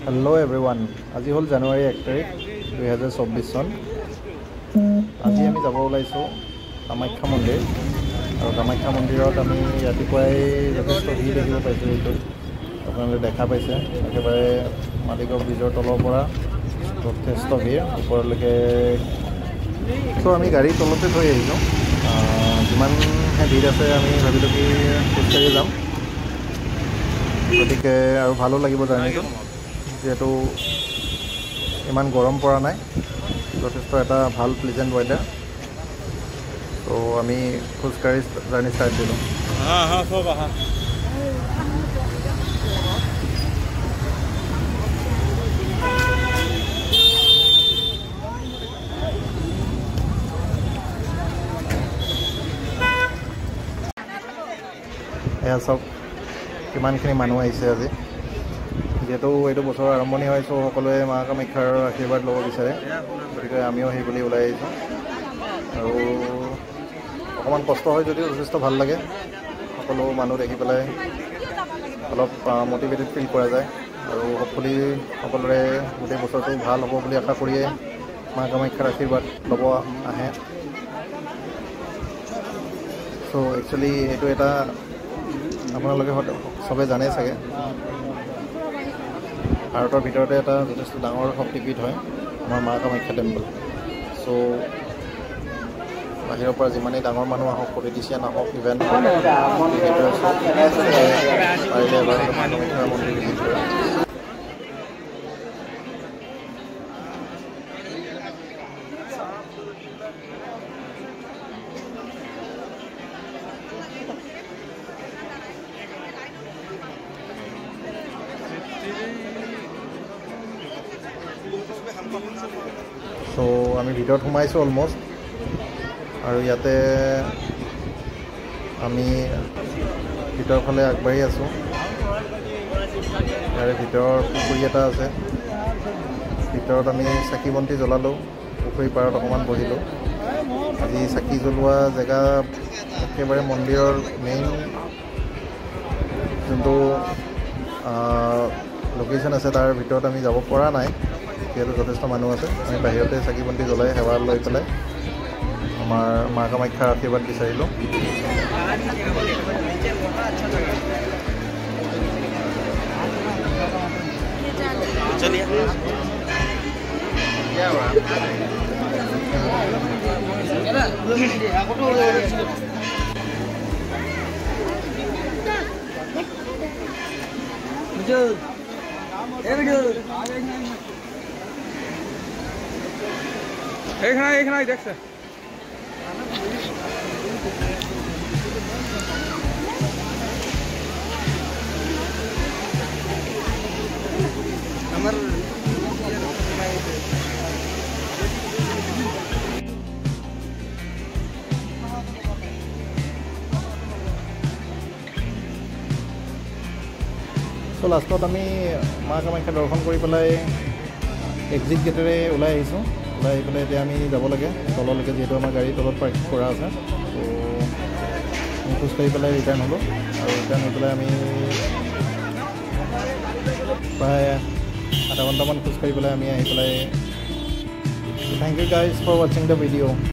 hello everyone আজি হল জানুৱাৰী 1 তাৰিখ 2024 চন আজি আমি যাব ওলাইছো কামাখ্যা মন্দিৰ আৰু কামাখ্যা মন্দিৰত আমি ৰাতিপুৱাই যথেষ্ট ভিৰ দেখিব পাইছো এইটো আপোনালোকে দেখা পাইছে একেবাৰে মালিগাঁও ব্ৰিজৰ তলৰ পৰা যথেষ্ট ভিৰ ওপৰলৈকে তো আমি গাড়ী তলতে থৈ আহিছো যিমান ভিৰ আছে আমি ভাবিলো কি খোজকাঢ়ি যাম গতিকে আৰু ভালো লাগিব জাৰ্নিটো যেহেতু ইমান গৰম পৰা নাই যথেষ্ট এটা ভাল প্লেজেণ্ট ৱেডাৰ তো আমি খোজকাঢ়ি জাৰ্নি ষ্টাৰ্ট দিলোঁ এয়া চাওক কিমানখিনি মানুহ আহিছে আজি যেহেতু এইটো বছৰৰ আৰম্ভণি হয় চ' সকলোৱে মা কামাখ্যাৰ আশীৰ্বাদ ল'ব বিচাৰে গতিকে আমিও সেই বুলি ওলাই আহিছোঁ আৰু অকণমান কষ্ট হয় যদিও যথেষ্ট ভাল লাগে সকলো মানুহ দেখি পেলাই অলপ মটিভেটেড ফিল কৰা যায় আৰু হপফুলি সকলোৰে গোটেই বছৰটো ভাল হ'ব বুলি আশা কৰিয়ে মা কামাখ্যাৰ আশীৰ্বাদ ল'ব আহে চ' একচুৱেলি এইটো এটা আপোনালোকে চবে জানে চাগে ভাৰতৰ ভিতৰতে এটা যথেষ্ট ডাঙৰ শক্তিপীঠ হয় আমাৰ মা কামাখ্যা টেম্পল চ' বাহিৰৰ পৰা যিমানেই ডাঙৰ মানুহ আহক পলিটিচিয়ান আহক ইভেণ্ট পাৰিলে এবাৰ মা কামাখ্যা মন্দিৰ ভিজিট কৰে চ' আমি ভিতৰত সোমাইছোঁ অলমষ্ট আৰু ইয়াতে আমি ভিতৰৰ ফালে আগবাঢ়ি আছোঁ ইয়াৰে ভিতৰৰ পুখুৰী এটা আছে ভিতৰত আমি চাকি বন্তি জ্বলালোঁ পুখুৰী পাৰত অকণমান বহিলোঁ আজি চাকি জ্বলোৱা জেগা একেবাৰে মন্দিৰৰ মেইন যোনটো লোকেশ্যন আছে তাৰ ভিতৰত আমি যাব পৰা নাই যিহেতু যথেষ্ট মানুহ আছে আমি বাহিৰতে চাকি বন্তি জ্বলাই সেৱা লৈ পেলাই আমাৰ মা কামাখ্যাৰ আশীৰ্বাদ বিচাৰিলোঁ এখানে দেখছে আমাৰ চ' লাষ্টত আমি মা কামাখ্যা দৰ্শন কৰি পেলাই এক্সিট গেটেৰে ওলাই আহিছোঁ ওলাই আহি পেলাই এতিয়া আমি যাব লাগে তললৈকে যিহেতু আমাৰ গাড়ী তলত পাৰ্কিং কৰা আছে ত' আমি খোজকাঢ়ি পেলাই ৰিটাৰ্ণ হ'লোঁ আৰু ৰিটাৰ্ণ হৈ পেলাই আমি প্ৰায় আধা ঘণ্টামান খোজকাঢ়ি পেলাই আমি আহি পেলাই থেংক ইউ গাইজ ফৰ ৱাচিং দ্য ভিডিঅ'